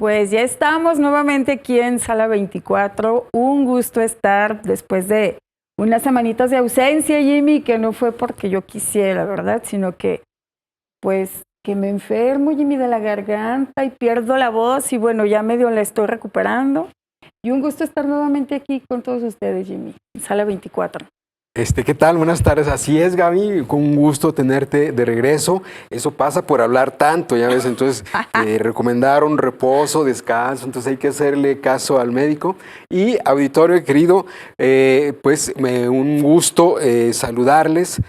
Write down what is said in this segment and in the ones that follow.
Pues ya estamos nuevamente aquí en Sala 24. Un gusto estar después de unas semanitas de ausencia, Jimmy, que no fue porque yo quisiera, ¿verdad? Sino que, pues, que me enfermo, Jimmy, de la garganta y pierdo la voz y bueno, ya medio la estoy recuperando. Y un gusto estar nuevamente aquí con todos ustedes, Jimmy, en Sala 24. ¿Qué tal? Buenas tardes. Así es, Gaby, con un gusto tenerte de regreso. Eso pasa por hablar tanto, ya ves, entonces recomendaron reposo, descanso, entonces hay que hacerle caso al médico. Y auditorio querido, un gusto saludarles.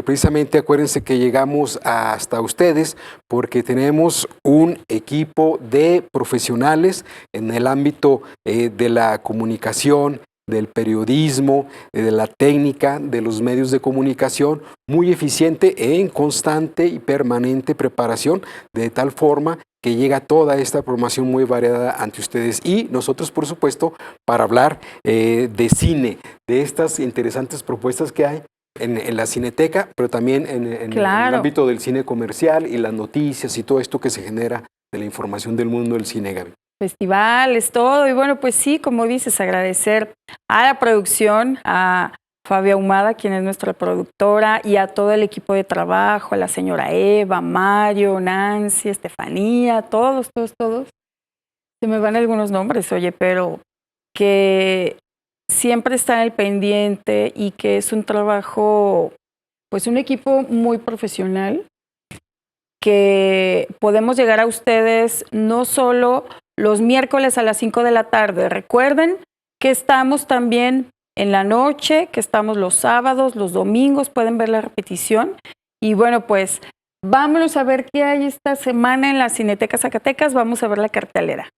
Precisamente acuérdense que llegamos hasta ustedes porque tenemos un equipo de profesionales en el ámbito de la comunicación, del periodismo, de la técnica, de los medios de comunicación, muy eficiente en constante y permanente preparación, de tal forma que llega toda esta formación muy variada ante ustedes. Y nosotros, por supuesto, para hablar de cine, de estas interesantes propuestas que hay en la Cineteca, pero también en el ámbito del cine comercial y las noticias y todo esto que se genera de la información del mundo del cine, Gaby. Festivales, todo. Y bueno, pues sí, como dices, agradecer a la producción, a Fabia Ahumada, quien es nuestra productora, y a todo el equipo de trabajo, a la señora Eva, Mario, Nancy, Estefanía, todos. Se me van algunos nombres, oye, pero que siempre está en el pendiente y que es un trabajo, pues un equipo muy profesional, que podemos llegar a ustedes no solo los miércoles a las 5 de la tarde. Recuerden que estamos también en la noche, que estamos los sábados, los domingos, pueden ver la repetición. Y bueno, pues vámonos a ver qué hay esta semana en la Cineteca Zacatecas. Vamos a ver la cartelera.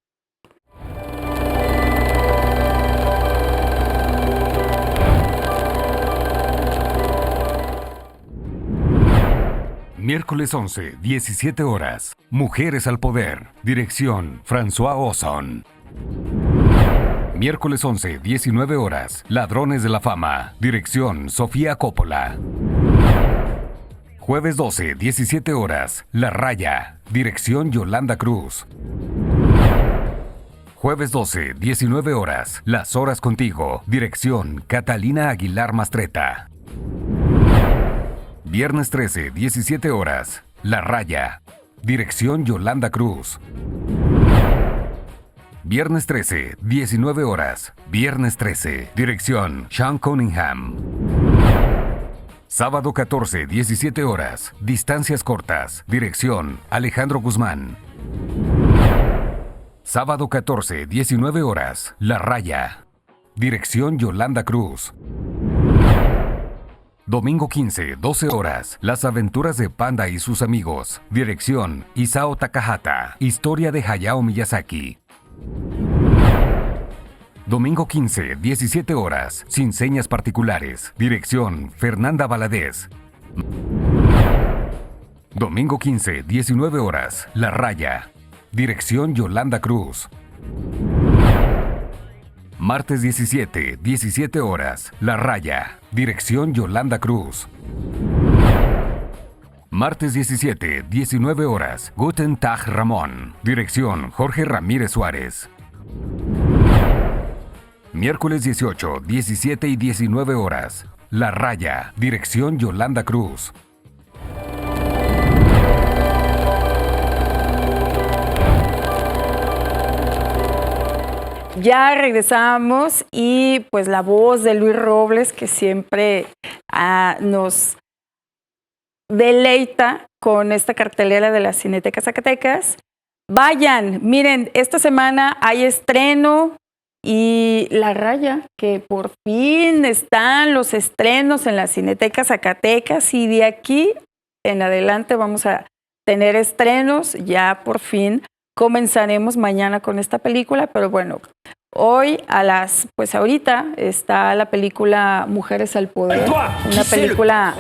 Miércoles 11, 17 horas. Mujeres al poder. Dirección, François Ozon. Miércoles 11, 19 horas. Ladrones de la fama. Dirección, Sofía Coppola. Jueves 12, 17 horas. La Raya. Dirección, Yolanda Cruz. Jueves 12, 19 horas. Las horas contigo. Dirección, Catalina Aguilar Mastreta. Viernes 13, 17 horas. La Raya. Dirección, Yolanda Cruz. Viernes 13, 19 horas. Viernes 13. Dirección, Sean Cunningham. Sábado 14, 17 horas. Distancias cortas. Dirección, Alejandro Guzmán. Sábado 14, 19 horas. La Raya. Dirección, Yolanda Cruz. Domingo 15, 12 horas. Las aventuras de Panda y sus amigos. Dirección, Isao Takahata. Historia de Hayao Miyazaki. Domingo 15, 17 horas. Sin señas particulares. Dirección, Fernanda Valadez. Domingo 15, 19 horas. La Raya. Dirección, Yolanda Cruz. Martes 17, 17 horas. La Raya. Dirección, Yolanda Cruz. Martes 17, 19 horas. Guten Tag, Ramón. Dirección, Jorge Ramírez Suárez. Miércoles 18, 17 y 19 horas. La Raya. Dirección, Yolanda Cruz. Ya regresamos y pues la voz de Luis Robles, que siempre nos deleita con esta cartelera de la Cineteca Zacatecas. Vayan, miren, esta semana hay estreno y La Raya, que por fin están los estrenos en la Cineteca Zacatecas y de aquí en adelante vamos a tener estrenos, ya por fin. Comenzaremos mañana con esta película, pero bueno, hoy pues ahorita está la película Mujeres al Poder, una película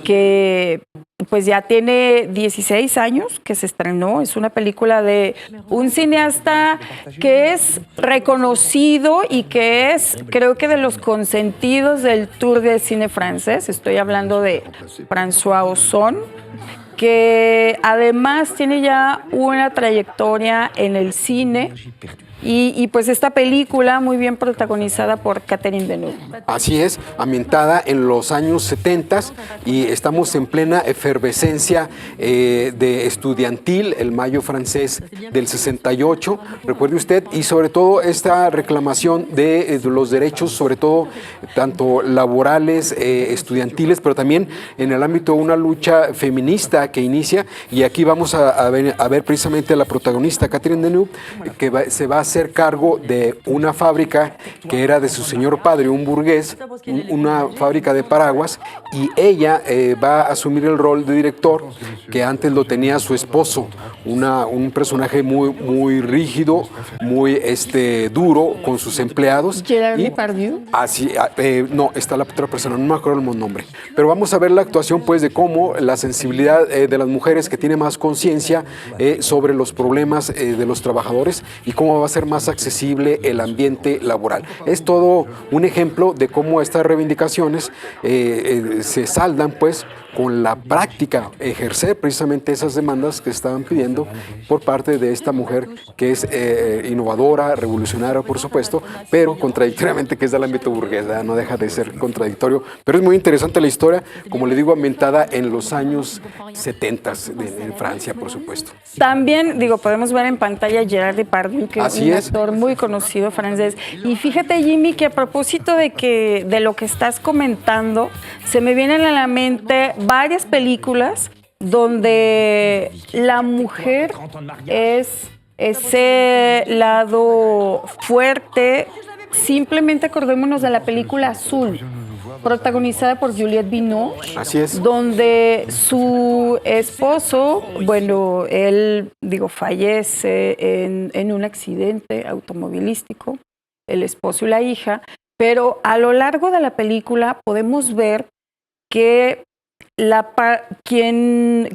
que pues ya tiene 16 años que se estrenó. Es una película de un cineasta que es reconocido y que es, creo que de los consentidos del Tour de Cine francés. Estoy hablando de François Ozon, que además tiene ya una trayectoria en el cine. Y pues esta película muy bien protagonizada por Catherine Deneuve. Así es, ambientada en los años 70 y estamos en plena efervescencia de estudiantil, el Mayo francés del 68, recuerde usted, y sobre todo esta reclamación de los derechos, sobre todo tanto laborales, estudiantiles, pero también en el ámbito de una lucha feminista que inicia, y aquí vamos a ver precisamente a la protagonista, Catherine Deneuve, que se va a hacer cargo de una fábrica que era de su señor padre, un burgués, una fábrica de paraguas, y ella va a asumir el rol de director que antes lo tenía su esposo, un personaje muy rígido, muy duro con sus empleados. Gerard Depardieu. Así, no, está la otra persona, no me acuerdo el nombre, pero vamos a ver la actuación pues de cómo la sensibilidad de las mujeres que tiene más conciencia sobre los problemas de los trabajadores y cómo va a ser más accesible el ambiente laboral. Es todo un ejemplo de cómo estas reivindicaciones se saldan pues con la práctica, ejercer precisamente esas demandas que estaban pidiendo por parte de esta mujer que es innovadora, revolucionaria por supuesto, pero contradictoriamente que es del ámbito burgués, ¿verdad? No deja de ser contradictorio, pero es muy interesante la historia, como le digo, ambientada en los años 70 en Francia, por supuesto. También, podemos ver en pantalla a Gerard Depardieu, que es un actor muy conocido francés. Y fíjate, Jimmy, que a propósito de lo que estás comentando, se me vienen a la mente varias películas donde la mujer es ese lado fuerte. Simplemente acordémonos de la película Azul, protagonizada por Juliette Binoche. Así es. Donde su esposo, él, fallece en un accidente automovilístico, el esposo y la hija, pero a lo largo de la película podemos ver que quien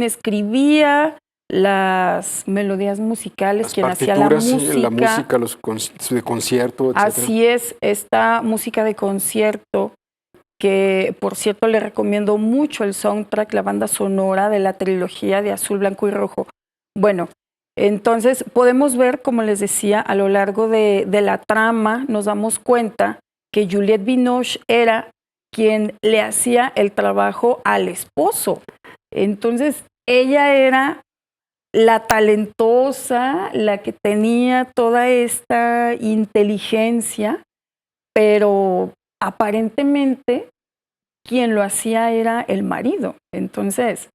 escribía las melodías musicales, quien hacía la música, los de concierto, etc. Así es, esta música de concierto, que por cierto le recomiendo mucho el soundtrack, la banda sonora de la trilogía de Azul, Blanco y Rojo. Bueno, entonces podemos ver, como les decía, a lo largo de la trama nos damos cuenta que Juliette Binoche era quien le hacía el trabajo al esposo. Entonces ella era la talentosa, la que tenía toda esta inteligencia, pero aparentemente quien lo hacía era el marido. Entonces,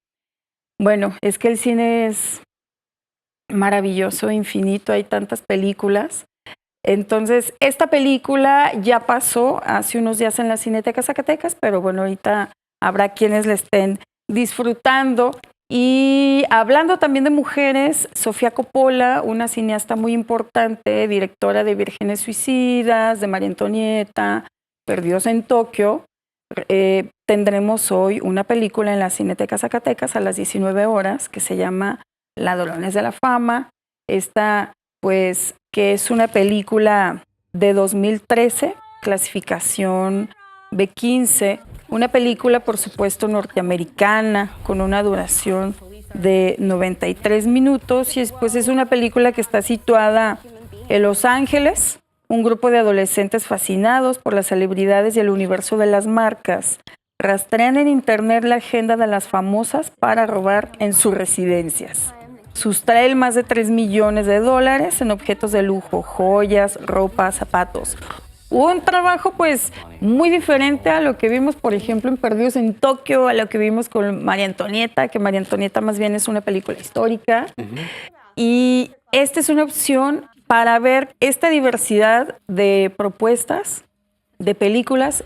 es que el cine es maravilloso, infinito, hay tantas películas. Entonces, esta película ya pasó hace unos días en la Cineteca Zacatecas, pero ahorita habrá quienes la estén disfrutando. Y hablando también de mujeres, Sofía Coppola, una cineasta muy importante, directora de Vírgenes Suicidas, de María Antonieta, Perdidos en Tokio, tendremos hoy una película en la Cineteca Zacatecas a las 19 horas que se llama Ladrones de la Fama. Esta, que es una película de 2013, clasificación B15, una película, por supuesto, norteamericana, con una duración de 93 minutos, y es una película que está situada en Los Ángeles. Un grupo de adolescentes fascinados por las celebridades y el universo de las marcas rastrean en internet la agenda de las famosas para robar en sus residencias. Sustraen más de $3 millones en objetos de lujo, joyas, ropa, zapatos. Un trabajo muy diferente a lo que vimos, por ejemplo, en Perdidos en Tokio, a lo que vimos con María Antonieta, que María Antonieta más bien es una película histórica. Y esta es una opción para ver esta diversidad de propuestas, de películas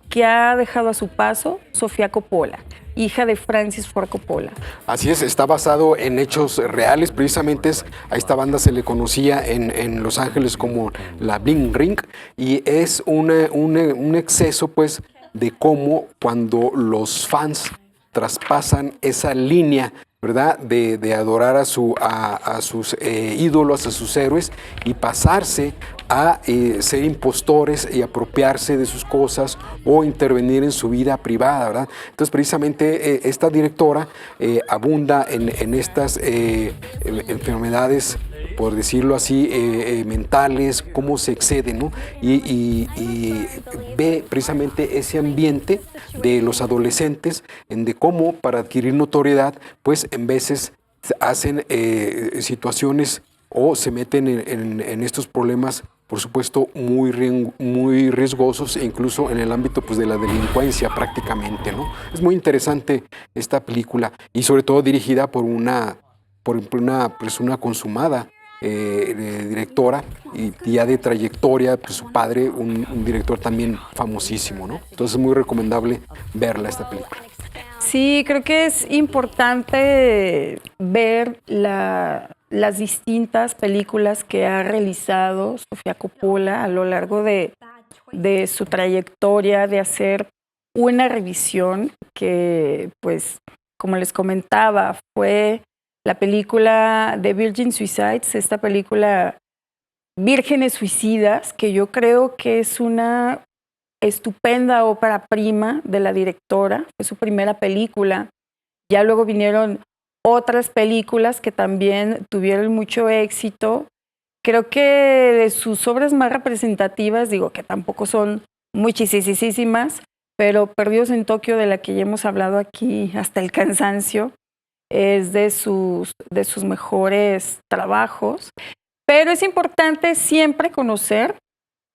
que ha dejado a su paso Sofía Coppola, hija de Francis Ford Coppola. Así es, está basado en hechos reales. Precisamente a esta banda se le conocía en Los Ángeles como la Bling Ring, y es un exceso de cómo cuando los fans traspasan esa línea, ¿verdad?, de adorar a sus ídolos, a sus héroes, y pasarse a ser impostores y apropiarse de sus cosas o intervenir en su vida privada, ¿verdad? Entonces, precisamente esta directora abunda en estas enfermedades, por decirlo así, mentales, cómo se exceden, ¿no? Y ve precisamente ese ambiente de los adolescentes, de cómo para adquirir notoriedad, pues en veces hacen situaciones o se meten en estos problemas, por supuesto, muy riesgosos, e incluso en el ámbito pues, de la delincuencia prácticamente, ¿no? Es muy interesante esta película y sobre todo dirigida por una consumada directora y ya de trayectoria, pues su padre, un director también famosísimo, ¿no? Entonces es muy recomendable verla esta película. Sí, creo que es importante ver las distintas películas que ha realizado Sofía Coppola a lo largo de su trayectoria, de hacer una revisión que, pues, como les comentaba, fue la película de Virgin Suicides, esta película Vírgenes Suicidas, que yo creo que es una estupenda ópera prima de la directora, fue su primera película. Ya luego vinieron otras películas que también tuvieron mucho éxito. Creo que de sus obras más representativas, digo que tampoco son muchísimas, pero Perdidos en Tokio, de la que ya hemos hablado aquí hasta el cansancio, es de sus mejores trabajos. Pero es importante siempre conocer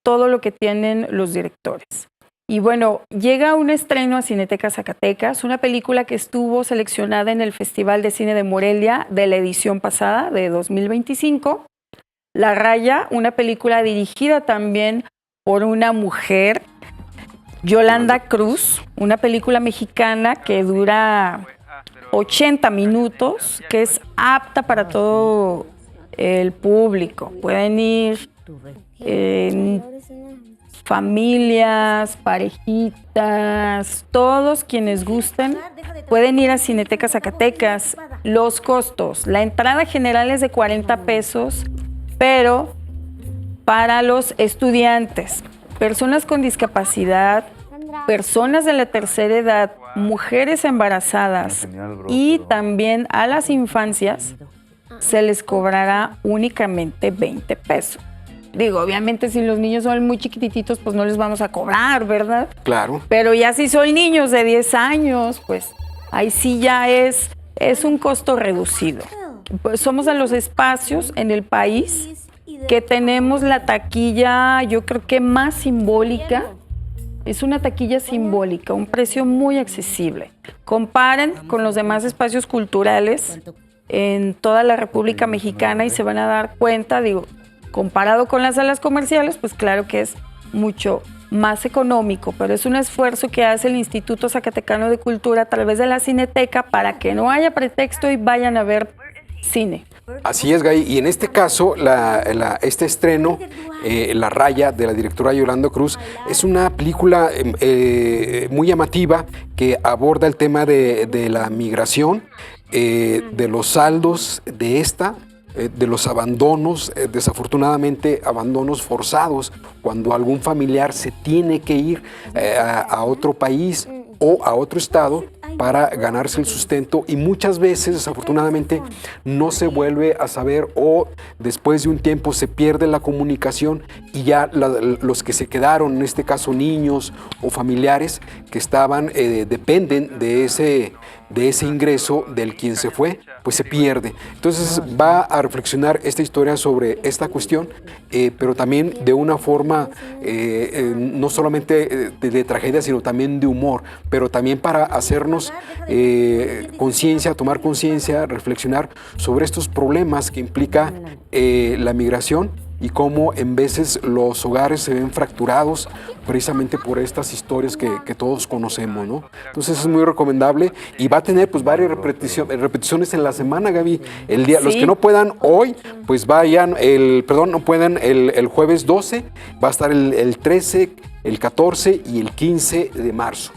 todo lo que tienen los directores. Y bueno, llega un estreno a Cineteca Zacatecas, una película que estuvo seleccionada en el Festival de Cine de Morelia de la edición pasada, de 2025. La Raya, una película dirigida también por una mujer, Yolanda Cruz, una película mexicana que dura 80 minutos, que es apta para todo el público. Pueden ir familias, parejitas, todos quienes gusten, pueden ir a Cineteca Zacatecas. Los costos, la entrada general es de 40 pesos, pero para los estudiantes, personas con discapacidad, personas de la tercera edad, mujeres embarazadas y también a las infancias, se les cobrará únicamente 20 pesos. Digo, obviamente si los niños son muy chiquititos, pues no les vamos a cobrar, ¿verdad? Claro. Pero ya si son niños de 10 años, pues ahí sí ya es un costo reducido. Pues somos de los espacios en el país que tenemos la taquilla, yo creo que más simbólica. Es una taquilla simbólica, un precio muy accesible. Comparen con los demás espacios culturales en toda la República Mexicana y se van a dar cuenta, digo, comparado con las salas comerciales, pues claro que es mucho más económico, pero es un esfuerzo que hace el Instituto Zacatecano de Cultura a través de la Cineteca para que no haya pretexto y vayan a ver cine. Así es, Gaby. Y en este caso, este estreno, La Raya, de la directora Yolanda Cruz, es una película muy llamativa que aborda el tema de la migración, de los saldos de los abandonos, desafortunadamente abandonos forzados, cuando algún familiar se tiene que ir a otro país o a otro estado para ganarse el sustento y muchas veces desafortunadamente no se vuelve a saber o después de un tiempo se pierde la comunicación y ya los que se quedaron, en este caso niños o familiares que estaban, dependen de ese ingreso del quien se fue, pues se pierde. Entonces va a reflexionar esta historia sobre esta cuestión, pero también de una forma no solamente de tragedia, sino también de humor, pero también para hacernos conciencia, tomar conciencia, reflexionar sobre estos problemas que implica la migración y cómo en veces los hogares se ven fracturados precisamente por estas historias que todos conocemos, ¿no? Entonces es muy recomendable y va a tener pues varias repeticiones en la semana, Gaby. El día, sí. Los que no puedan hoy, pues vayan, no puedan el jueves 12, va a estar el 13, el 14 y el 15 de marzo.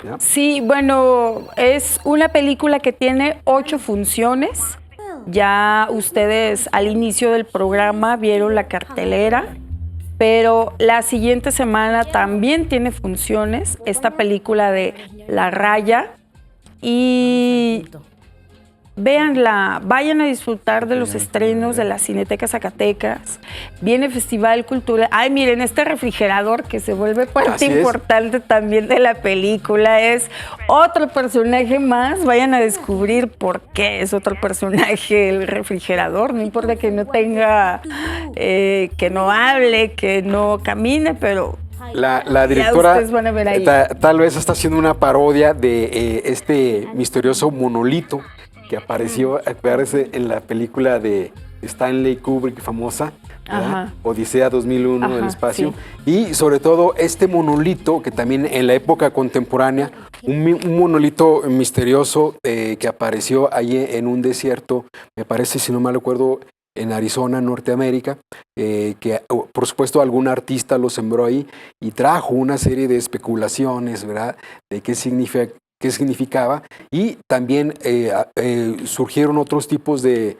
¿Ya? Sí, bueno, es una película que tiene 8 funciones. Ya ustedes al inicio del programa vieron la cartelera. pero la siguiente semana también tiene funciones esta película de La Raya y véanla, vayan a disfrutar de los estrenos de la Cineteca Zacatecas. Viene Festival Cultural. Ay, miren, este refrigerador que se vuelve parte importante también de la película es otro personaje más. Vayan a descubrir por qué es otro personaje el refrigerador. No importa que no tenga, que no hable, que no camine, pero la directora van a ver ahí. Tal vez está haciendo una parodia de este misterioso monolito que aparece en la película de Stanley Kubrick famosa, Odisea 2001 del espacio, y sobre todo este monolito que también en la época contemporánea, un monolito misterioso que apareció allí en un desierto, me parece, si no mal recuerdo, en Arizona, Norteamérica, que por supuesto algún artista lo sembró ahí y trajo una serie de especulaciones, ¿verdad?, de qué significaba, y también surgieron otros tipos de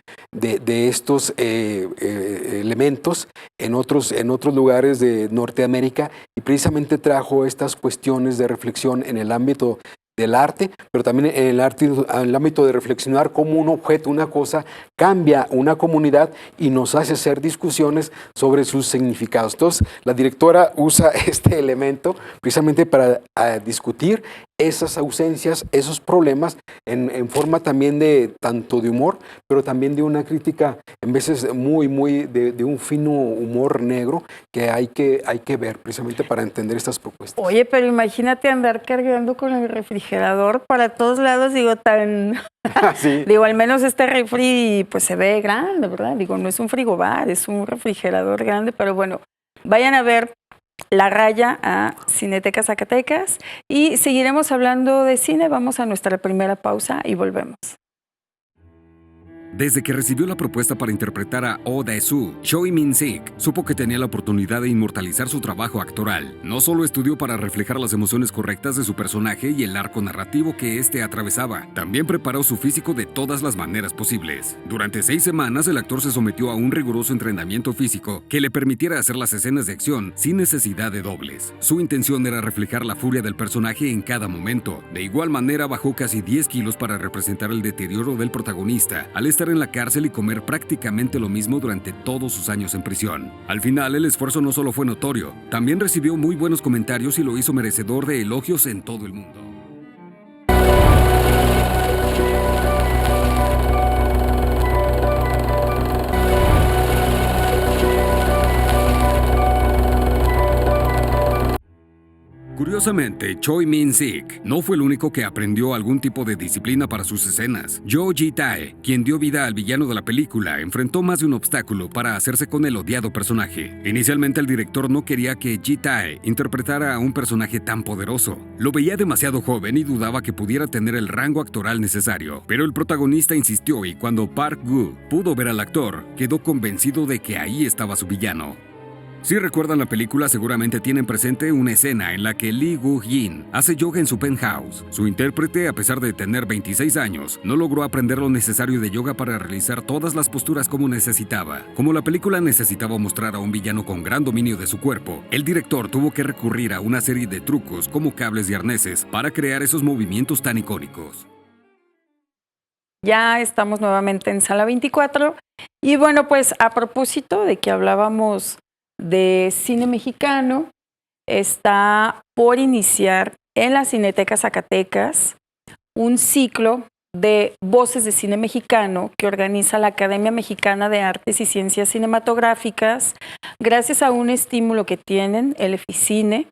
estos elementos en otros lugares de Norteamérica, y precisamente trajo estas cuestiones de reflexión en el ámbito del arte, pero también en el ámbito de reflexionar cómo un objeto, una cosa, cambia una comunidad y nos hace hacer discusiones sobre sus significados. Entonces, la directora usa este elemento precisamente para discutir esas ausencias, esos problemas, en forma también de tanto de humor, pero también de una crítica, en veces muy de un fino humor negro que hay que ver precisamente para entender estas propuestas. Oye, pero imagínate andar cargando con el refrigerador para todos lados, digo, Sí. Digo, al menos este refri pues se ve grande, ¿verdad? Digo, no es un frigobar, es un refrigerador grande, pero bueno, vayan a ver La Raya a Cineteca Zacatecas y seguiremos hablando de cine. Vamos a nuestra primera pausa y volvemos. Desde que recibió la propuesta para interpretar a Oh Dae-soo, Choi Min-sik supo que tenía la oportunidad de inmortalizar su trabajo actoral. No solo estudió para reflejar las emociones correctas de su personaje y el arco narrativo que éste atravesaba, también preparó su físico de todas las maneras posibles. Durante 6 semanas, el actor se sometió a un riguroso entrenamiento físico que le permitiera hacer las escenas de acción sin necesidad de dobles. Su intención era reflejar la furia del personaje en cada momento. De igual manera, bajó casi 10 kilos para representar el deterioro del protagonista, al estar en la cárcel y comer prácticamente lo mismo durante todos sus años en prisión. Al final, el esfuerzo no solo fue notorio, también recibió muy buenos comentarios y lo hizo merecedor de elogios en todo el mundo. Curiosamente, Choi Min-sik no fue el único que aprendió algún tipo de disciplina para sus escenas. Jo Ji-tae, quien dio vida al villano de la película, enfrentó más de un obstáculo para hacerse con el odiado personaje. Inicialmente, el director no quería que Ji-tae interpretara a un personaje tan poderoso. Lo veía demasiado joven y dudaba que pudiera tener el rango actoral necesario. Pero el protagonista insistió y cuando Park Gu pudo ver al actor, quedó convencido de que ahí estaba su villano. Si recuerdan la película, seguramente tienen presente una escena en la que Lee Gu-jin hace yoga en su penthouse. Su intérprete, a pesar de tener 26 años, no logró aprender lo necesario de yoga para realizar todas las posturas como necesitaba. Como la película necesitaba mostrar a un villano con gran dominio de su cuerpo, el director tuvo que recurrir a una serie de trucos como cables y arneses para crear esos movimientos tan icónicos. Ya estamos nuevamente en Sala 24 y bueno, pues a propósito de que hablábamos de cine mexicano, está por iniciar en la Cineteca Zacatecas un ciclo de voces de cine mexicano que organiza la Academia Mexicana de Artes y Ciencias Cinematográficas. Gracias a un estímulo que tienen, el Eficine,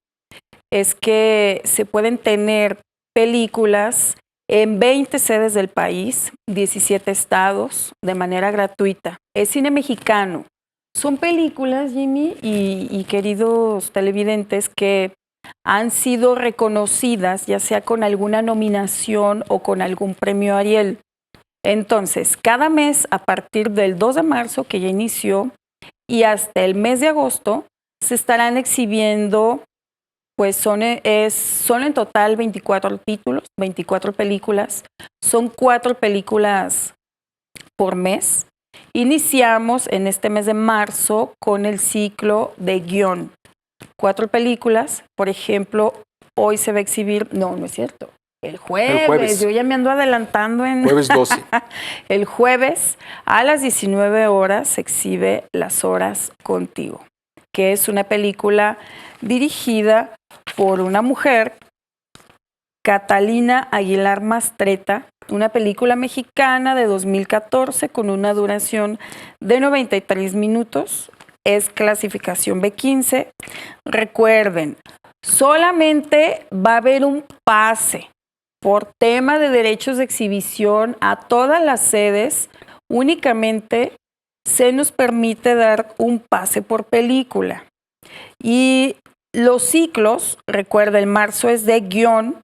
es que se pueden tener películas en 20 sedes del país, 17 estados, de manera gratuita. Es cine mexicano. Son películas, Jimmy y queridos televidentes, que han sido reconocidas, ya sea con alguna nominación o con algún premio Ariel. Entonces, cada mes, a partir del 2 de marzo, que ya inició, y hasta el mes de agosto, se estarán exhibiendo, pues son en total 24 títulos, 24 películas. Son 4 películas por mes. Iniciamos en este mes de marzo con el ciclo de guión. 4 películas, por ejemplo, hoy se va a exhibir, no es cierto, el jueves, yo ya me ando adelantando en... Jueves 12. El jueves a las 19 horas se exhibe Las Horas Contigo, que es una película dirigida por una mujer, Catalina Aguilar Mastretta, una película mexicana de 2014 con una duración de 93 minutos. Es clasificación B15. Recuerden, solamente va a haber un pase por tema de derechos de exhibición a todas las sedes. Únicamente se nos permite dar un pase por película. Y los ciclos, recuerda, el marzo es de guión,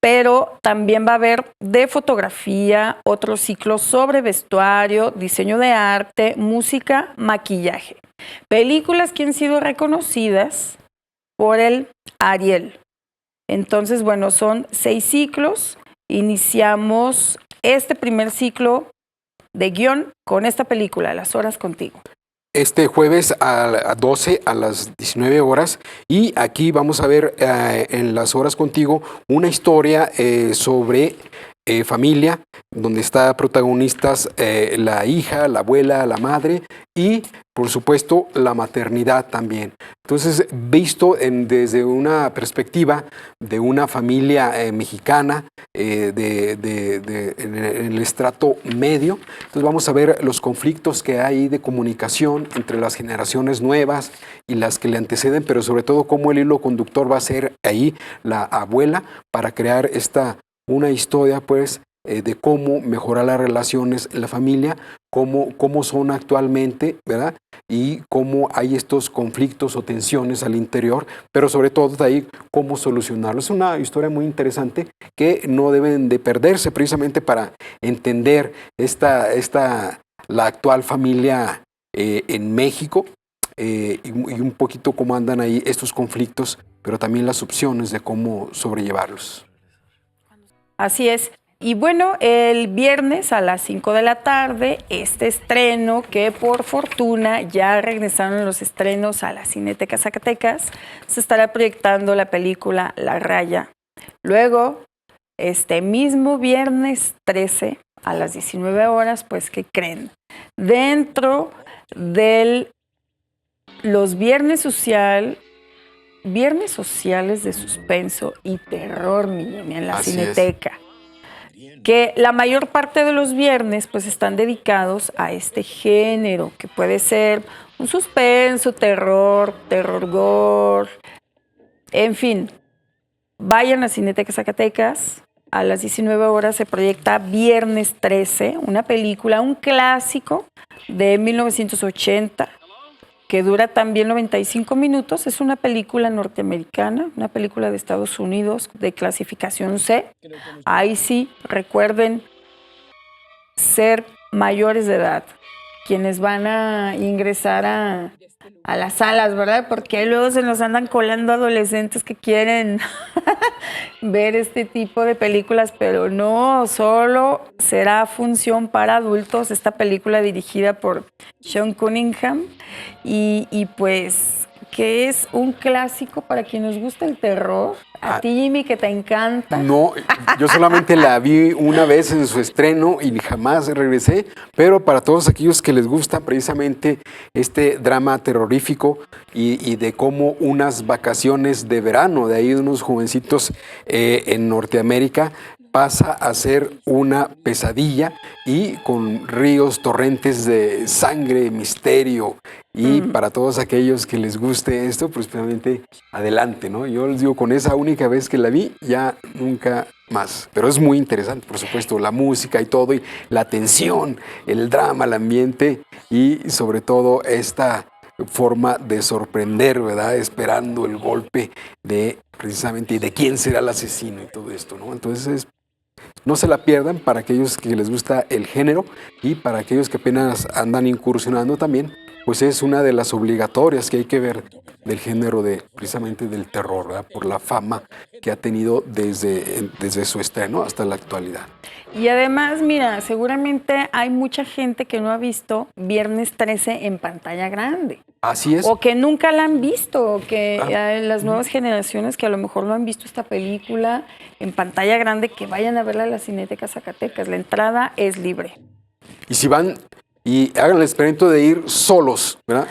pero también va a haber de fotografía, otros ciclos sobre vestuario, diseño de arte, música, maquillaje. Películas que han sido reconocidas por el Ariel. Entonces, bueno, son 6 ciclos. Iniciamos este primer ciclo de guión con esta película, Las Horas Contigo. Este jueves a 12 a las 19 horas y aquí vamos a ver en Las Horas Contigo una historia sobre familia, donde está protagonistas la hija, la abuela, la madre y por supuesto la maternidad también. Entonces, visto desde una perspectiva de una familia mexicana en el estrato medio, entonces vamos a ver los conflictos que hay de comunicación entre las generaciones nuevas y las que le anteceden, pero sobre todo cómo el hilo conductor va a ser ahí la abuela para crear una historia pues de cómo mejorar las relaciones en la familia, cómo son actualmente, ¿verdad? Y cómo hay estos conflictos o tensiones al interior, pero sobre todo de ahí cómo solucionarlos. Es una historia muy interesante que no deben de perderse precisamente para entender la actual familia en México y un poquito cómo andan ahí estos conflictos, pero también las opciones de cómo sobrellevarlos. Así es. Y bueno, el viernes a las 5 de la tarde, este estreno que por fortuna ya regresaron los estrenos a la Cineteca Zacatecas, se estará proyectando la película La Raya. Luego, este mismo viernes 13 a las 19 horas, pues, ¿qué creen? Dentro de los viernes sociales de suspenso y terror, mi Jenny, en la Así Cineteca. Que la mayor parte de los viernes pues están dedicados a este género, que puede ser un suspenso, terror gore, en fin. Vayan a Cineteca Zacatecas, a las 19 horas se proyecta Viernes 13, una película, un clásico de 1980, que dura también 95 minutos. Es una película norteamericana, una película de Estados Unidos de clasificación C. Ahí sí, recuerden ser mayores de edad quienes van a ingresar a las salas, ¿verdad? Porque luego se nos andan colando adolescentes que quieren ver este tipo de películas, pero no, solo será función para adultos. Esta película dirigida por Sean Cunningham y pues que es un clásico para quien nos gusta el terror. A ti, Jimmy, que te encanta. No, yo solamente la vi una vez en su estreno y jamás regresé, pero para todos aquellos que les gusta precisamente este drama terrorífico y de cómo unas vacaciones de verano, de ahí de unos jovencitos en Norteamérica, pasa a ser una pesadilla y con ríos, torrentes de sangre, misterio. Y para todos aquellos que les guste esto, pues realmente adelante, ¿no? Yo les digo, con esa única vez que la vi, ya nunca más. Pero es muy interesante, por supuesto, la música y todo, y la tensión, el drama, el ambiente y sobre todo esta forma de sorprender, ¿verdad? Esperando el golpe de precisamente de quién será el asesino y todo esto, ¿no? Entonces no se la pierdan para aquellos que les gusta el género y para aquellos que apenas andan incursionando también, pues es una de las obligatorias que hay que ver del género precisamente del terror, ¿verdad? Por la fama que ha tenido desde su estreno hasta la actualidad. Y además, mira, seguramente hay mucha gente que no ha visto Viernes 13 en pantalla grande. Así es. O que nunca la han visto, o que hay las nuevas generaciones que a lo mejor no han visto esta película en pantalla grande, que vayan a verla a la Cineteca Zacatecas. La entrada es libre. Y si van y hagan el experimento de ir solos, ¿verdad?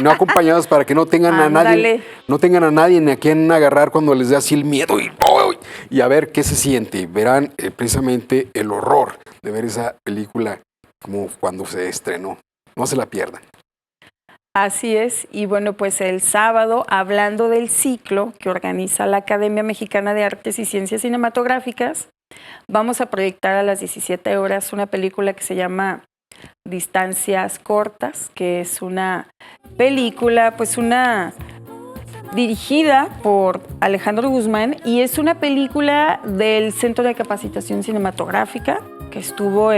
No acompañados, para que no tengan a nadie, no tengan a nadie a quien agarrar cuando les dé así el miedo y a ver qué se siente. Verán precisamente el horror de ver esa película como cuando se estrenó. No se la pierdan. Así es, y bueno, pues el sábado, hablando del ciclo que organiza la Academia Mexicana de Artes y Ciencias Cinematográficas, vamos a proyectar a las 17 horas una película que se llama Distancias Cortas, que es una película, pues dirigida por Alejandro Guzmán, y es una película del Centro de Capacitación Cinematográfica, que estuvo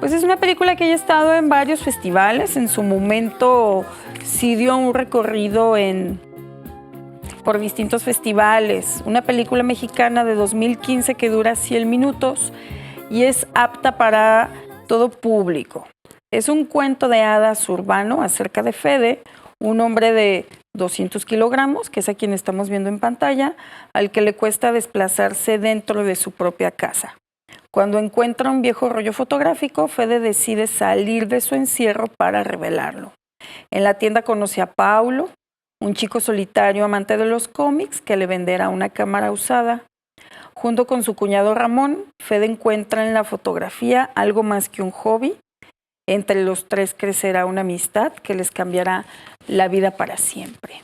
pues es una película que ya ha estado en varios festivales. En su momento sí dio un recorrido por distintos festivales. Una película mexicana de 2015 que dura 100 minutos y es apta para todo público. Es un cuento de hadas urbano acerca de Fede, un hombre de 200 kilogramos, que es a quien estamos viendo en pantalla, al que le cuesta desplazarse dentro de su propia casa. Cuando encuentra un viejo rollo fotográfico, Fede decide salir de su encierro para revelarlo. En la tienda conoce a Paulo, un chico solitario amante de los cómics que le venderá una cámara usada. Junto con su cuñado Ramón, Fede encuentra en la fotografía algo más que un hobby. Entre los tres crecerá una amistad que les cambiará la vida para siempre.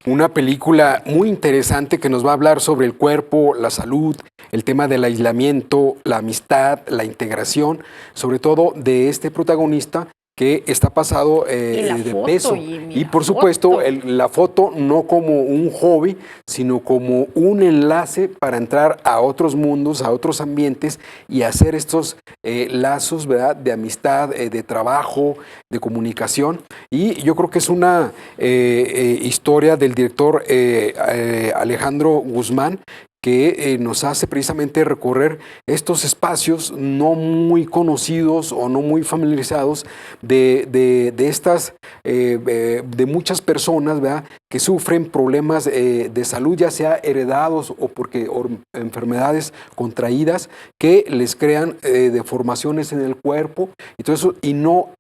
Una película muy interesante que nos va a hablar sobre el cuerpo, la salud, el tema del aislamiento, la amistad, la integración, sobre todo de este protagonista que está pasado de peso. Y por supuesto, la foto no como un hobby, sino como un enlace para entrar a otros mundos, a otros ambientes y hacer estos lazos, ¿verdad?, de amistad, de trabajo, de comunicación. Y yo creo que es una historia del director Alejandro Guzmán, que nos hace precisamente recorrer estos espacios no muy conocidos o no muy familiarizados de muchas personas, ¿verdad?, que sufren problemas de salud, ya sea heredados o enfermedades contraídas que les crean deformaciones en el cuerpo y todo eso, y no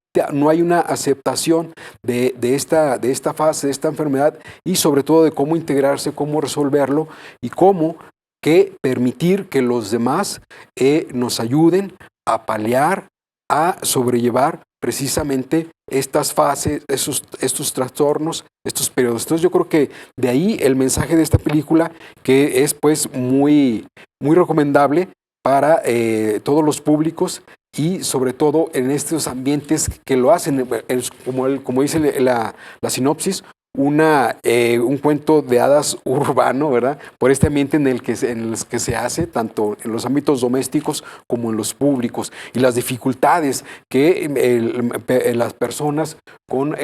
hay una aceptación de esta fase, de esta enfermedad, y sobre todo de cómo integrarse, cómo resolverlo y cómo permitir que los demás nos ayuden a paliar, a sobrellevar precisamente estas fases, estos trastornos, estos periodos. Entonces yo creo que de ahí el mensaje de esta película, que es pues muy, muy recomendable para todos los públicos y sobre todo en estos ambientes que lo hacen, como dice la sinopsis, un cuento de hadas urbano, ¿verdad?, por este ambiente en el que se hace, tanto en los ámbitos domésticos como en los públicos, y las dificultades que las personas con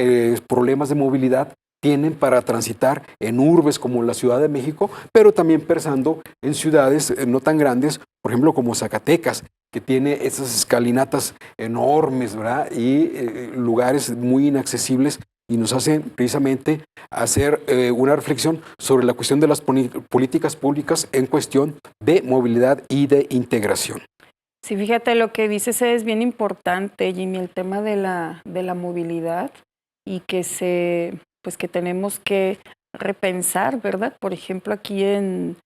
problemas de movilidad tienen para transitar en urbes como la Ciudad de México, pero también pensando en ciudades no tan grandes, por ejemplo como Zacatecas, que tiene esas escalinatas enormes, ¿verdad?, y lugares muy inaccesibles, y nos hacen precisamente hacer una reflexión sobre la cuestión de las políticas públicas en cuestión de movilidad y de integración. Sí, fíjate, lo que dices es bien importante, Jimmy, el tema de la movilidad, y que tenemos que repensar, ¿verdad? Por ejemplo, aquí en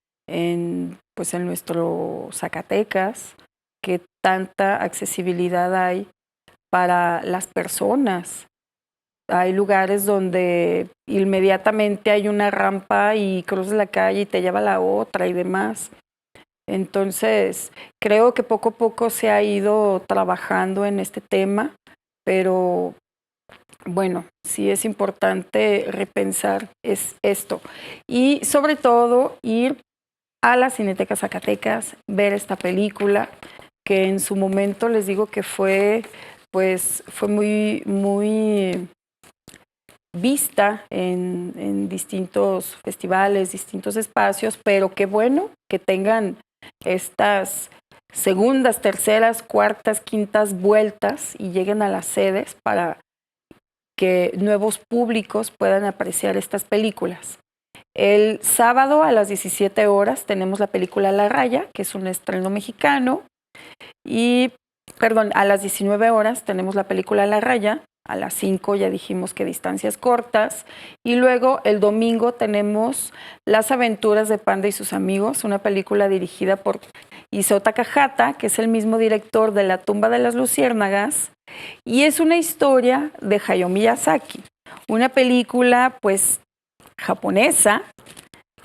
nuestro Zacatecas, que tanta accesibilidad hay para las personas. Hay lugares donde inmediatamente hay una rampa y cruzas la calle y te lleva a la otra y demás. Entonces, creo que poco a poco se ha ido trabajando en este tema, pero bueno, sí es importante repensar esto. Y sobre todo, ir a la Cineteca Zacatecas, ver esta película, que en su momento les digo que fue muy, muy vista en distintos festivales, distintos espacios, pero qué bueno que tengan estas segundas, terceras, cuartas, quintas vueltas y lleguen a las sedes para que nuevos públicos puedan apreciar estas películas. El sábado a las 17 horas tenemos la película La Raya, que es un estreno mexicano, y, a las 19 horas tenemos la película La Raya, a las 5 ya dijimos que distancias cortas, y luego el domingo tenemos Las aventuras de Panda y sus amigos, una película dirigida por Isao Takahata, que es el mismo director de La tumba de las luciérnagas, y es una historia de Hayao Miyazaki, una película pues japonesa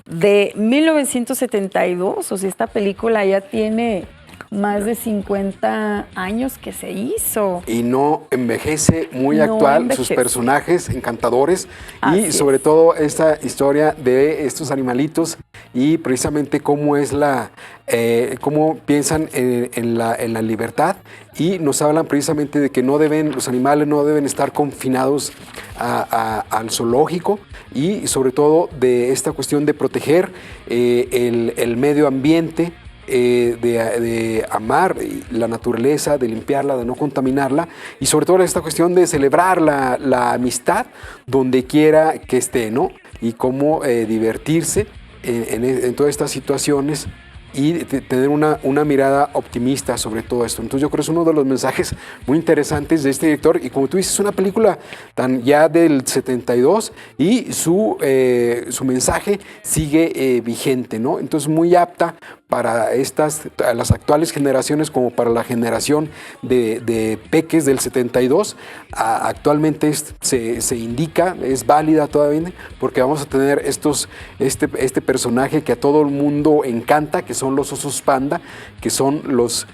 de 1972, o sea, esta película ya tiene más de 50 años que se hizo. Y no envejece, muy No actual, envejece. sus personajes encantadores Así y es. sobre todo esta historia de estos animalitos y precisamente cómo es cómo piensan en la libertad, y nos hablan precisamente de que los animales no deben estar confinados al zoológico, y sobre todo de esta cuestión de proteger el medio ambiente, de amar la naturaleza, de limpiarla, de no contaminarla, y sobre todo esta cuestión de celebrar la amistad donde quiera que esté, ¿no? Y cómo divertirse en todas estas situaciones y tener una mirada optimista sobre todo esto. Entonces yo creo que es uno de los mensajes muy interesantes de este director, y como tú dices, es una película ya del 72 y su mensaje sigue vigente, ¿no? Entonces muy apta para las actuales generaciones como para la generación de peques del 72. Actualmente se indica, es válida todavía, porque vamos a tener este personaje que a todo el mundo encanta, que son los osos panda, que son los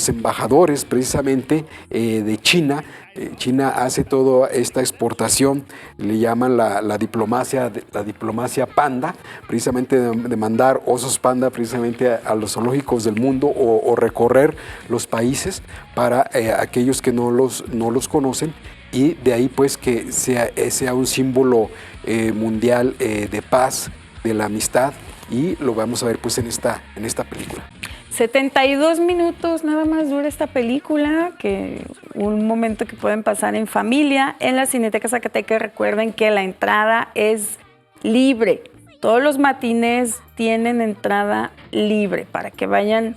embajadores precisamente de China. China hace toda esta exportación, le llaman la diplomacia panda, precisamente de mandar osos panda precisamente a los zoológicos del mundo, o recorrer los países para aquellos que no los conocen, y de ahí pues que sea un símbolo mundial de paz, de la amistad, y lo vamos a ver pues en esta película. 72 minutos nada más dura esta película, que un momento que pueden pasar en familia. En la Cineteca Zacatecas recuerden que la entrada es libre. Todos los matinés tienen entrada libre para que vayan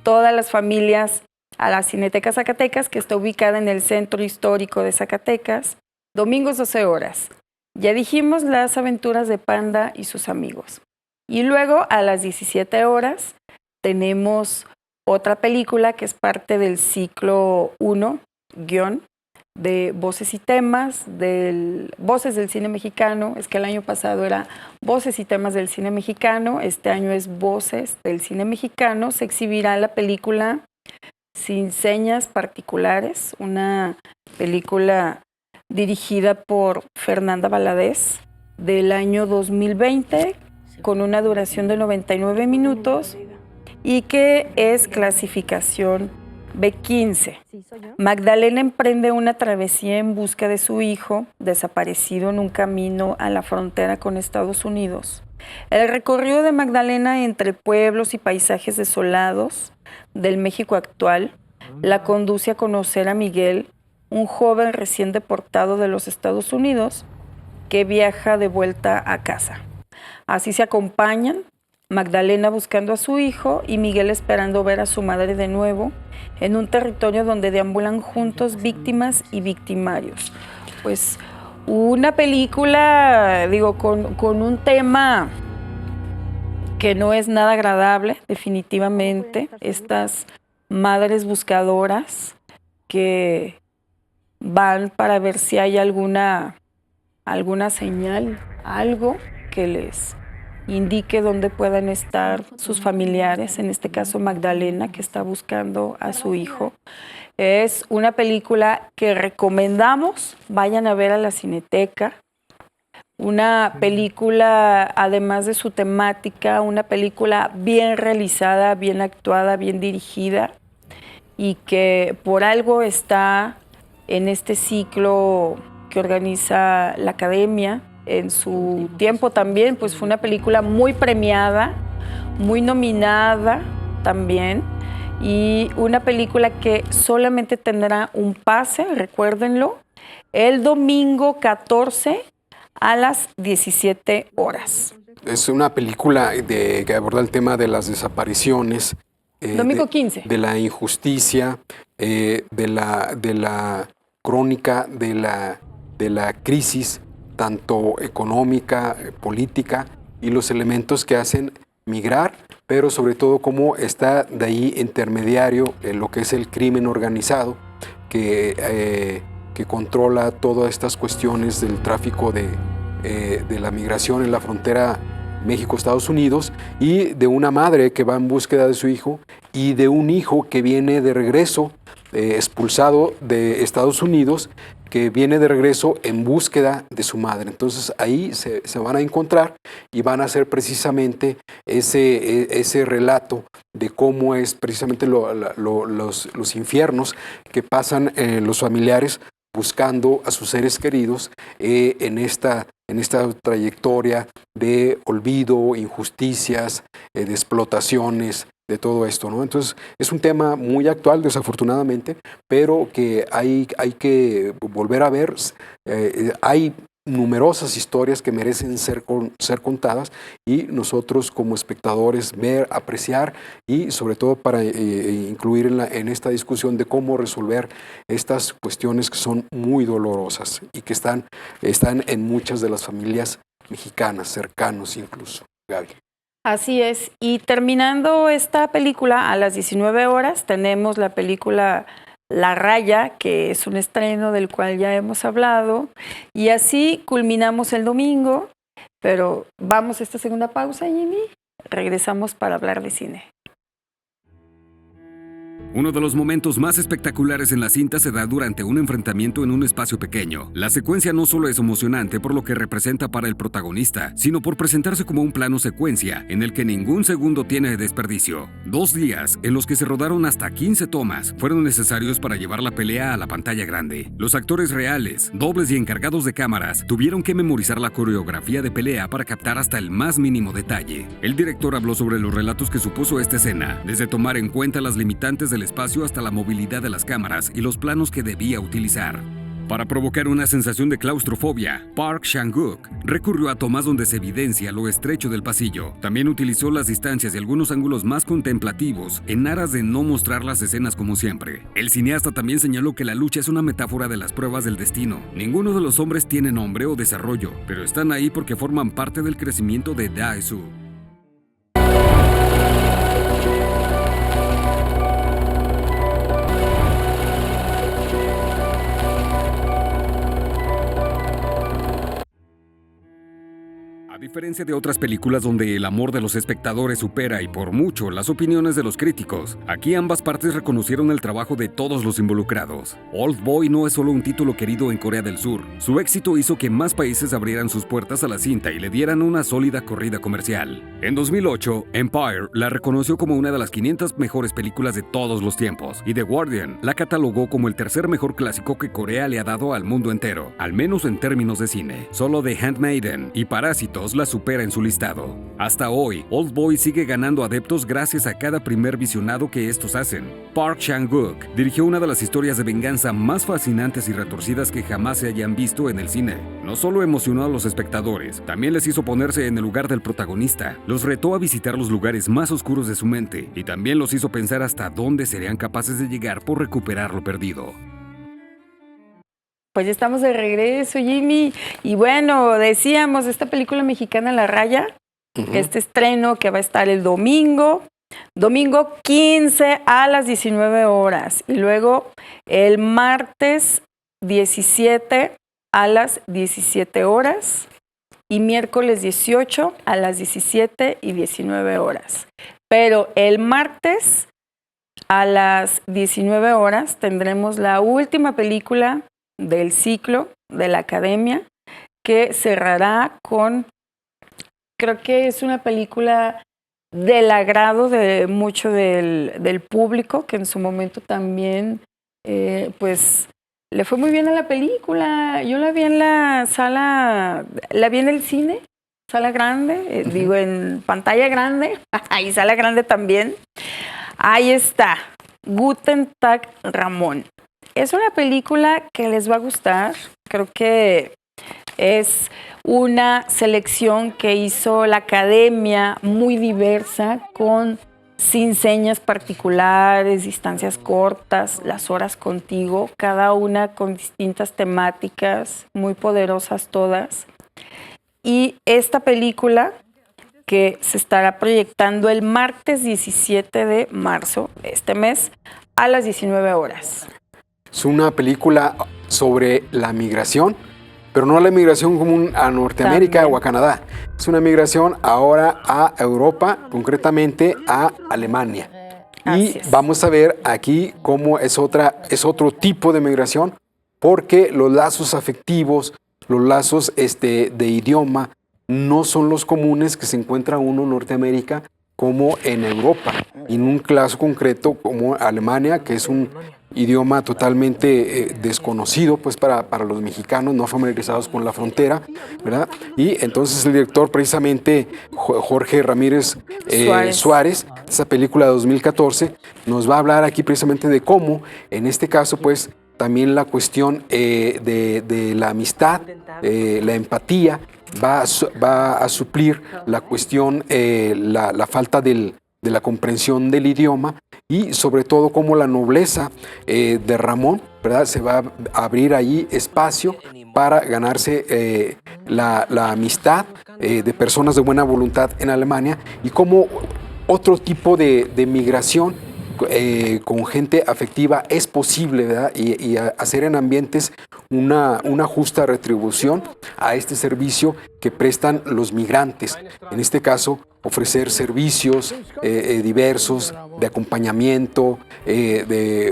todas las familias a la Cineteca Zacatecas, que está ubicada en el Centro Histórico de Zacatecas, domingos 12 horas. Ya dijimos Las aventuras de Panda y sus amigos. Y luego a las 17 horas tenemos otra película que es parte del ciclo 1, guión, de Voces y Temas, Voces del Cine Mexicano. Es que el año pasado era Voces y Temas del Cine Mexicano, este año es Voces del Cine Mexicano. Se exhibirá la película Sin Señas Particulares, una película dirigida por Fernanda Valadez del año 2020, con una duración de 99 minutos y que es clasificación B15. Magdalena emprende una travesía en busca de su hijo, desaparecido en un camino a la frontera con Estados Unidos. El recorrido de Magdalena entre pueblos y paisajes desolados del México actual la conduce a conocer a Miguel, un joven recién deportado de los Estados Unidos que viaja de vuelta a casa. Así se acompañan, Magdalena buscando a su hijo y Miguel esperando ver a su madre de nuevo en un territorio donde deambulan juntos víctimas y victimarios. Pues una película, con un tema que no es nada agradable, definitivamente. Estas madres buscadoras que van para ver si hay alguna señal, algo que les indique dónde puedan estar sus familiares, en este caso Magdalena, que está buscando a su hijo. Es una película que recomendamos, vayan a ver a la Cineteca. Una película, además de su temática, una película bien realizada, bien actuada, bien dirigida, y que por algo está en este ciclo que organiza la Academia. En su tiempo también, pues fue una película muy premiada, muy nominada también, y una película que solamente tendrá un pase, recuérdenlo, el domingo 14 a las 17 horas. Es una película que aborda el tema de las desapariciones. Domingo 15. De la injusticia, de la crónica de la crisis, tanto económica, política, y los elementos que hacen migrar, pero sobre todo cómo está de ahí intermediario lo que es el crimen organizado, que controla todas estas cuestiones del tráfico de la migración en la frontera México-Estados Unidos, y de una madre que va en búsqueda de su hijo, y de un hijo que viene de regreso, expulsado de Estados Unidos, que viene de regreso en búsqueda de su madre. Entonces ahí se van a encontrar y van a hacer precisamente ese relato de cómo es precisamente los infiernos que pasan los familiares buscando a sus seres queridos en esta trayectoria de olvido, injusticias, de explotaciones, de todo esto, ¿no? Entonces, es un tema muy actual, desafortunadamente, pero que hay que volver a ver. Hay numerosas historias que merecen ser contadas, y nosotros como espectadores ver, apreciar, y sobre todo para incluir en esta discusión de cómo resolver estas cuestiones que son muy dolorosas y que están en muchas de las familias mexicanas, cercanos incluso. Gaby. Así es, y terminando esta película a las 19 horas tenemos la película La Raya, que es un estreno del cual ya hemos hablado, y así culminamos el domingo, pero vamos a esta segunda pausa, Jimmy, regresamos para hablar de cine. Uno de los momentos más espectaculares en la cinta se da durante un enfrentamiento en un espacio pequeño. La secuencia no solo es emocionante por lo que representa para el protagonista, sino por presentarse como un plano secuencia en el que ningún segundo tiene desperdicio. 2 días, en los que se rodaron hasta 15 tomas, fueron necesarios para llevar la pelea a la pantalla grande. Los actores reales, dobles y encargados de cámaras tuvieron que memorizar la coreografía de pelea para captar hasta el más mínimo detalle. El director habló sobre los relatos que supuso esta escena, desde tomar en cuenta las limitantes del espacio hasta la movilidad de las cámaras y los planos que debía utilizar. Para provocar una sensación de claustrofobia, Park Chan-wook recurrió a tomas donde se evidencia lo estrecho del pasillo. También utilizó las distancias y algunos ángulos más contemplativos en aras de no mostrar las escenas como siempre. El cineasta también señaló que la lucha es una metáfora de las pruebas del destino. Ninguno de los hombres tiene nombre o desarrollo, pero están ahí porque forman parte del crecimiento de Dae-soo. A diferencia de otras películas donde el amor de los espectadores supera y por mucho las opiniones de los críticos, aquí ambas partes reconocieron el trabajo de todos los involucrados. Old Boy no es solo un título querido en Corea del Sur. Su éxito hizo que más países abrieran sus puertas a la cinta y le dieran una sólida corrida comercial. En 2008, Empire la reconoció como una de las 500 mejores películas de todos los tiempos, y The Guardian la catalogó como el tercer mejor clásico que Corea le ha dado al mundo entero, al menos en términos de cine. Solo The Handmaiden y Parásitos la supera en su listado. Hasta hoy, Old Boy sigue ganando adeptos gracias a cada primer visionado que estos hacen. Park Chan-wook dirigió una de las historias de venganza más fascinantes y retorcidas que jamás se hayan visto en el cine. No solo emocionó a los espectadores, también les hizo ponerse en el lugar del protagonista, los retó a visitar los lugares más oscuros de su mente y también los hizo pensar hasta dónde serían capaces de llegar por recuperar lo perdido. Pues ya estamos de regreso, Jimmy. Y bueno, decíamos, esta película mexicana La Raya, este estreno que va a estar el domingo 15 a las 19 horas. Y luego el martes 17 a las 17 horas. Y miércoles 18 a las 17 y 19 horas. Pero el martes a las 19 horas tendremos la última película del ciclo de la Academia, que cerrará con, creo que es una película del agrado de mucho del público, que en su momento también pues le fue muy bien a la película. Yo la vi en la sala, la vi en el cine, sala grande, digo en pantalla grande, y sala grande también. Ahí está, Guten Tag Ramón. Es una película que les va a gustar, creo que es una selección que hizo la academia muy diversa, sin señas particulares, distancias cortas, las horas contigo, cada una con distintas temáticas, muy poderosas todas. Y esta película que se estará proyectando el martes 17 de marzo, este mes, a las 19 horas. Es una película sobre la migración, pero no la migración común a Norteamérica También. o a Canadá. Es una migración ahora a Europa, concretamente a Alemania. Así Y es. vamos a ver aquí cómo es otro tipo de migración, porque los lazos afectivos, los lazos de idioma, no son los comunes que se encuentra uno en Norteamérica como en Europa. Y en un caso concreto como Alemania, que es un idioma totalmente desconocido pues para los mexicanos no familiarizados con la frontera, ¿verdad? Y entonces el director precisamente Jorge Ramírez Suárez, esa película de 2014, nos va a hablar aquí precisamente de cómo, en este caso pues también la cuestión de la amistad, la empatía, va a suplir la cuestión, la falta de la comprensión del idioma y sobre todo cómo la nobleza de Ramón, ¿verdad? Se va a abrir ahí espacio para ganarse la amistad de personas de buena voluntad en Alemania y cómo otro tipo de migración con gente afectiva es posible, ¿verdad? Y hacer en ambientes una justa retribución a este servicio que prestan los migrantes. En este caso, ofrecer servicios diversos de acompañamiento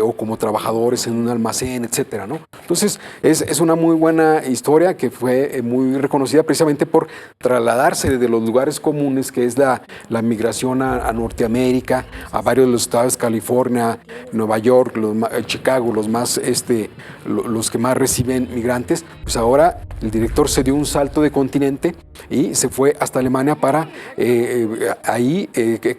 o como trabajadores en un almacén, etcétera, ¿no? Entonces, es una muy buena historia que fue muy reconocida precisamente por trasladarse de los lugares comunes, que es la migración a Norteamérica, a varios de los estados, California, Nueva York, Chicago, los que más reciben migrantes. Pues ahora el director se dio un salto de continente y se fue hasta Alemania para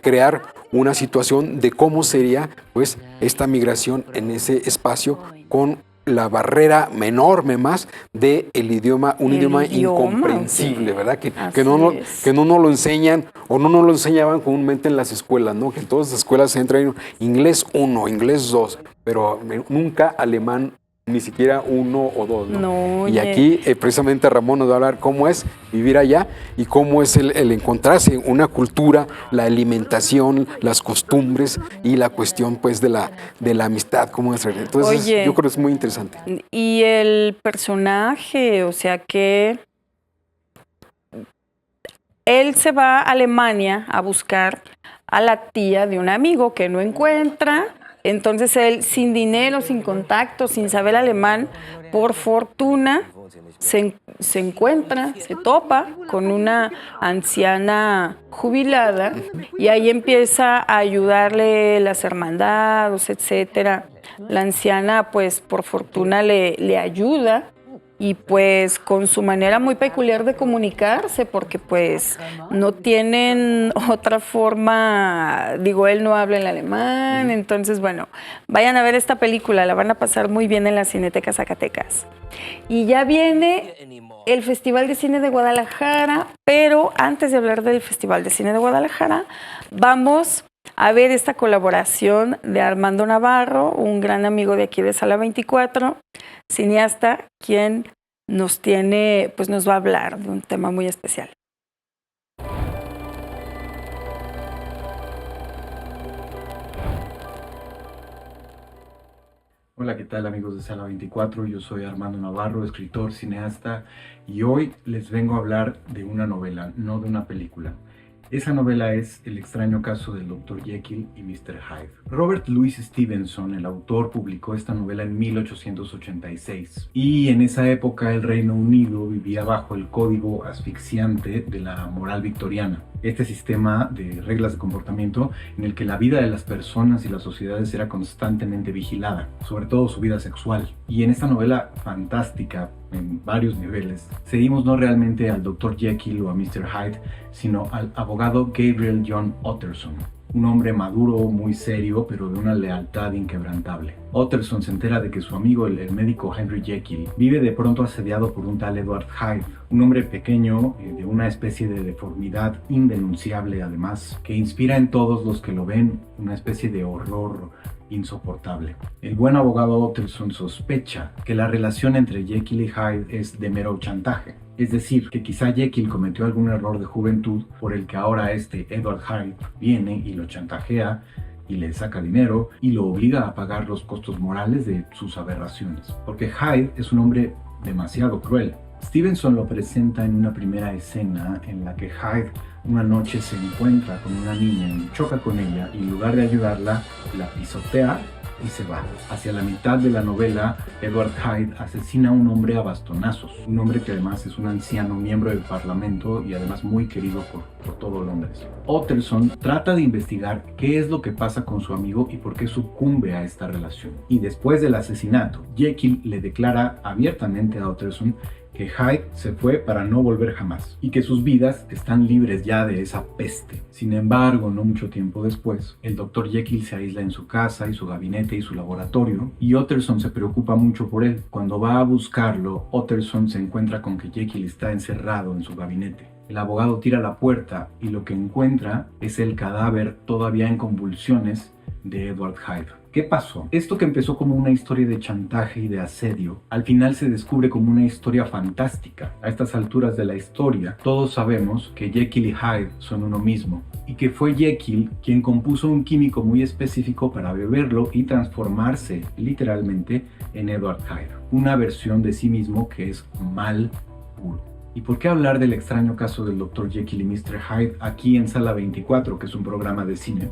crear una situación de cómo sería pues esta migración en ese espacio con la barrera enorme más del idioma, un idioma incomprensible, ¿verdad? Que no nos lo enseñan o no nos lo enseñaban comúnmente en las escuelas, ¿no? Que en todas las escuelas se entra en inglés 1, inglés 2, pero nunca alemán, ni siquiera 1 o 2, ¿no? No, y aquí precisamente Ramón nos va a hablar cómo es vivir allá y cómo es el encontrarse una cultura, la alimentación, las costumbres y la cuestión pues de la amistad, cómo es. Entonces yo creo que es muy interesante. Y el personaje, o sea que él se va a Alemania a buscar a la tía de un amigo que no encuentra. Entonces él, sin dinero, sin contacto, sin saber alemán, por fortuna se encuentra, se topa con una anciana jubilada y ahí empieza a ayudarle las hermandades, etcétera. La anciana, pues, por fortuna le ayuda y pues con su manera muy peculiar de comunicarse, porque pues no tienen otra forma, digo, él no habla el alemán, entonces bueno, vayan a ver esta película, la van a pasar muy bien en la Cineteca Zacatecas. Y ya viene el Festival de Cine de Guadalajara, pero antes de hablar del Festival de Cine de Guadalajara, vamos a ver esta colaboración de Armando Navarro, un gran amigo de aquí de Sala 24, cineasta, quien nos va a hablar de un tema muy especial. Hola, ¿qué tal amigos de Sala 24? Yo soy Armando Navarro, escritor, cineasta, y hoy les vengo a hablar de una novela, no de una película. Esa novela es El extraño caso del Dr. Jekyll y Mr. Hyde. Robert Louis Stevenson, el autor, publicó esta novela en 1886 y en esa época el Reino Unido vivía bajo el código asfixiante de la moral victoriana. Este sistema de reglas de comportamiento en el que la vida de las personas y las sociedades era constantemente vigilada, sobre todo su vida sexual. Y en esta novela fantástica, en varios niveles, seguimos no realmente al Dr. Jekyll o a Mr. Hyde, sino al abogado Gabriel John Utterson, un hombre maduro, muy serio, pero de una lealtad inquebrantable. Utterson se entera de que su amigo, el médico Henry Jekyll, vive de pronto asediado por un tal Edward Hyde, un hombre pequeño, de una especie de deformidad indenunciable además, que inspira en todos los que lo ven una especie de horror insoportable. El buen abogado Utterson sospecha que la relación entre Jekyll y Hyde es de mero chantaje. Es decir, que quizá Jekyll cometió algún error de juventud por el que ahora Edward Hyde viene y lo chantajea y le saca dinero y lo obliga a pagar los costos morales de sus aberraciones. Porque Hyde es un hombre demasiado cruel. Stevenson lo presenta en una primera escena en la que Hyde una noche se encuentra con una niña y choca con ella y en lugar de ayudarla, la pisotea y se va. Hacia la mitad de la novela, Edward Hyde asesina a un hombre a bastonazos, un hombre que además es un anciano miembro del parlamento y además muy querido por todo Londres. Utterson trata de investigar qué es lo que pasa con su amigo y por qué sucumbe a esta relación. Y después del asesinato, Jekyll le declara abiertamente a Utterson que Hyde se fue para no volver jamás y que sus vidas están libres ya de esa peste. Sin embargo, no mucho tiempo después, el Dr. Jekyll se aísla en su casa y su gabinete y su laboratorio y Utterson se preocupa mucho por él. Cuando va a buscarlo, Utterson se encuentra con que Jekyll está encerrado en su gabinete. El abogado tira la puerta y lo que encuentra es el cadáver todavía en convulsiones de Edward Hyde. ¿Qué pasó? Esto que empezó como una historia de chantaje y de asedio, al final se descubre como una historia fantástica. A estas alturas de la historia, todos sabemos que Jekyll y Hyde son uno mismo, y que fue Jekyll quien compuso un químico muy específico para beberlo y transformarse, literalmente, en Edward Hyde. Una versión de sí mismo que es mal puro. ¿Y por qué hablar del extraño caso del Dr. Jekyll y Mr. Hyde aquí en Sala 24, que es un programa de cine?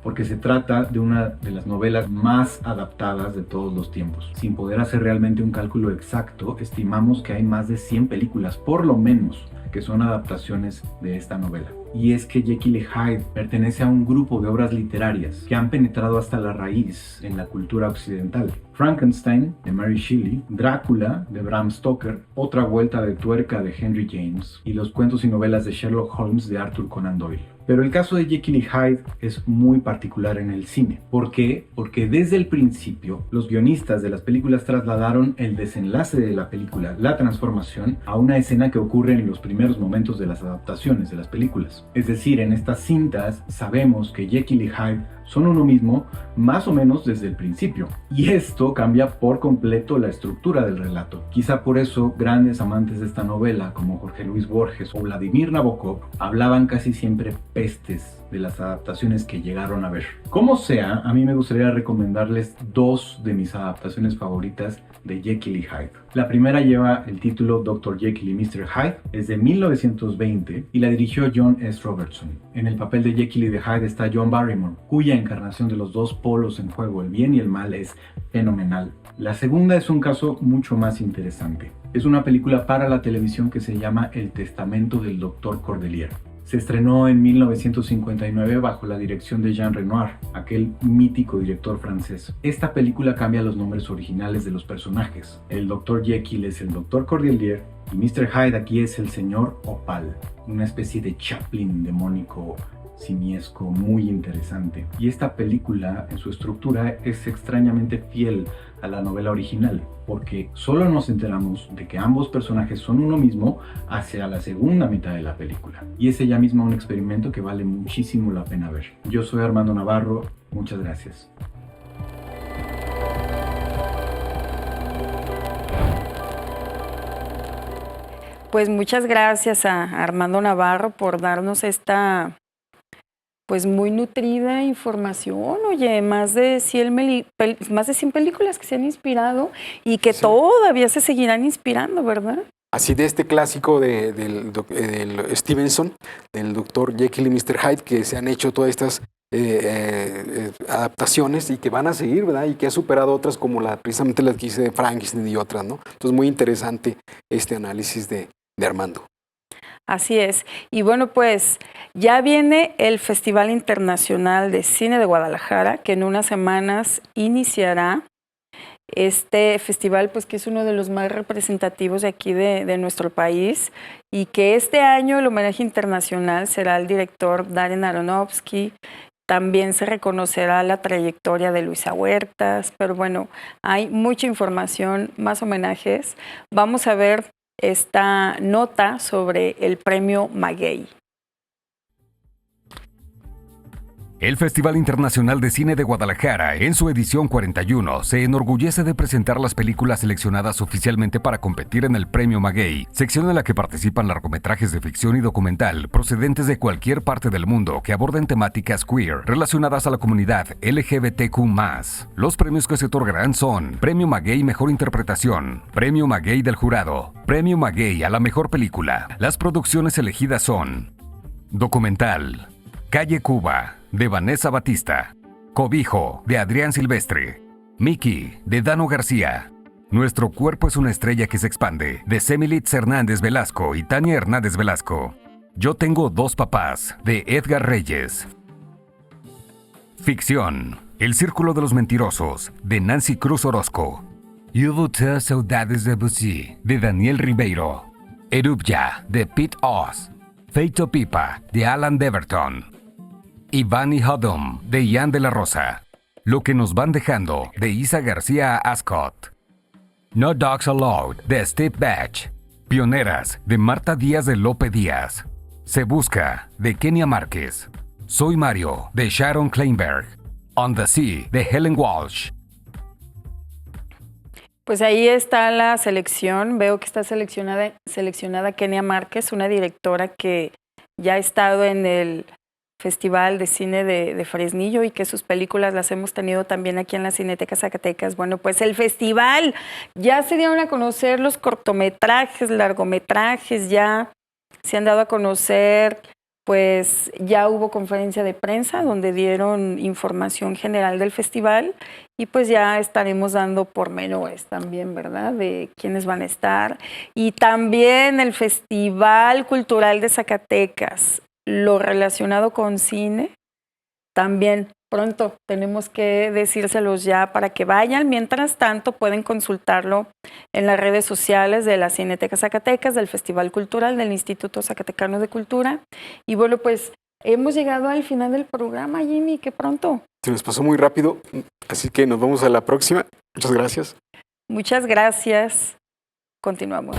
Porque se trata de una de las novelas más adaptadas de todos los tiempos. Sin poder hacer realmente un cálculo exacto, estimamos que hay más de 100 películas, por lo menos, que son adaptaciones de esta novela. Y es que Jekyll y Hyde pertenece a un grupo de obras literarias que han penetrado hasta la raíz en la cultura occidental. Frankenstein, de Mary Shelley, Drácula, de Bram Stoker, Otra vuelta de tuerca, de Henry James, y los cuentos y novelas de Sherlock Holmes, de Arthur Conan Doyle. Pero el caso de Jekyll y Hyde es muy particular en el cine. ¿Por qué? Porque desde el principio, los guionistas de las películas trasladaron el desenlace de la película, la transformación, a una escena que ocurre en los primeros momentos de las adaptaciones de las películas. Es decir, en estas cintas sabemos que Jekyll y Hyde son uno mismo más o menos desde el principio. Y esto cambia por completo la estructura del relato. Quizá por eso grandes amantes de esta novela como Jorge Luis Borges o Vladimir Nabokov hablaban casi siempre pestes de las adaptaciones que llegaron a ver. Como sea, a mí me gustaría recomendarles dos de mis adaptaciones favoritas de Jekyll y Hyde. La primera lleva el título Dr. Jekyll y Mr. Hyde, es de 1920 y la dirigió John S. Robertson. En el papel de Jekyll y de Hyde está John Barrymore, cuya encarnación de los dos polos en juego, el bien y el mal, es fenomenal. La segunda es un caso mucho más interesante. Es una película para la televisión que se llama El testamento del Dr. Cordelier. Se estrenó en 1959 bajo la dirección de Jean Renoir, aquel mítico director francés. Esta película cambia los nombres originales de los personajes. El Dr. Jekyll es el Dr. Cordelier y Mr. Hyde aquí es el señor Opal, una especie de Chaplin demónico simiesco muy interesante. Y esta película en su estructura es extrañamente fiel a la novela original, porque solo nos enteramos de que ambos personajes son uno mismo hacia la segunda mitad de la película. Y es ella misma un experimento que vale muchísimo la pena ver. Yo soy Armando Navarro, muchas gracias. Pues muchas gracias a Armando Navarro por darnos esta pues muy nutrida información. Oye, más de 100 películas que se han inspirado y que todavía se seguirán inspirando, ¿verdad? así de este clásico del Stevenson, del Dr. Jekyll y Mr. Hyde, que se han hecho todas estas adaptaciones y que van a seguir, ¿verdad? Y que ha superado otras como precisamente las que hice de Frankenstein y otras, ¿no? Entonces, muy interesante este análisis de Armando. Así es. Y bueno, pues ya viene el Festival Internacional de Cine de Guadalajara, que en unas semanas iniciará. Este festival, pues que es uno de los más representativos de aquí de nuestro país, y que este año el homenaje internacional será al director Darren Aronofsky. También se reconocerá la trayectoria de Luisa Huertas, pero bueno, hay mucha información, más homenajes. Vamos a ver esta nota sobre el premio Maguey. El Festival Internacional de Cine de Guadalajara, en su edición 41, se enorgullece de presentar las películas seleccionadas oficialmente para competir en el Premio Maguey, sección en la que participan largometrajes de ficción y documental procedentes de cualquier parte del mundo que aborden temáticas queer relacionadas a la comunidad LGBTQ+. Los premios que se otorgarán son Premio Maguey Mejor Interpretación, Premio Maguey del Jurado, Premio Maguey a la Mejor Película. Las producciones elegidas son Documental, Calle Cuba, de Vanessa Batista, Cobijo, de Adrián Silvestre, Mickey, de Dano García, Nuestro Cuerpo es una Estrella que se Expande, de Semilitz Hernández Velasco y Tania Hernández Velasco, Yo Tengo Dos Papás, de Edgar Reyes. Ficción, El Círculo de los Mentirosos, de Nancy Cruz Orozco, Y hubo tres saudades de Debussy, de Daniel Ribeiro, Erupya, de Pete Oz, Feito Pipa, de Alan Deverton, Iván y Hodom, de Ian de la Rosa, Lo que nos van dejando, de Isa García Ascot, No Dogs Allowed, de Steve Batch, Pioneras, de Marta Díaz de Lope Díaz, Se Busca, de Kenia Márquez, Soy Mario, de Sharon Kleinberg, On the Sea, de Helen Walsh. Pues ahí está la selección. Veo que está seleccionada Kenia Márquez, una directora que ya ha estado en el Festival de Cine de Fresnillo y que sus películas las hemos tenido también aquí en la Cineteca Zacatecas. Bueno, pues el festival, ya se dieron a conocer los cortometrajes, largometrajes, ya se han dado a conocer, pues ya hubo conferencia de prensa donde dieron información general del festival y pues ya estaremos dando pormenores también, ¿verdad? De quiénes van a estar. Y también el Festival Cultural de Zacatecas, lo relacionado con cine, también pronto tenemos que decírselos ya para que vayan. Mientras tanto, pueden consultarlo en las redes sociales de la Cineteca Zacatecas, del Festival Cultural, del Instituto Zacatecano de Cultura. Y bueno, pues hemos llegado al final del programa, Jimmy, que pronto. Se nos pasó muy rápido, así que nos vemos a la próxima. Muchas gracias. Muchas gracias. Continuamos.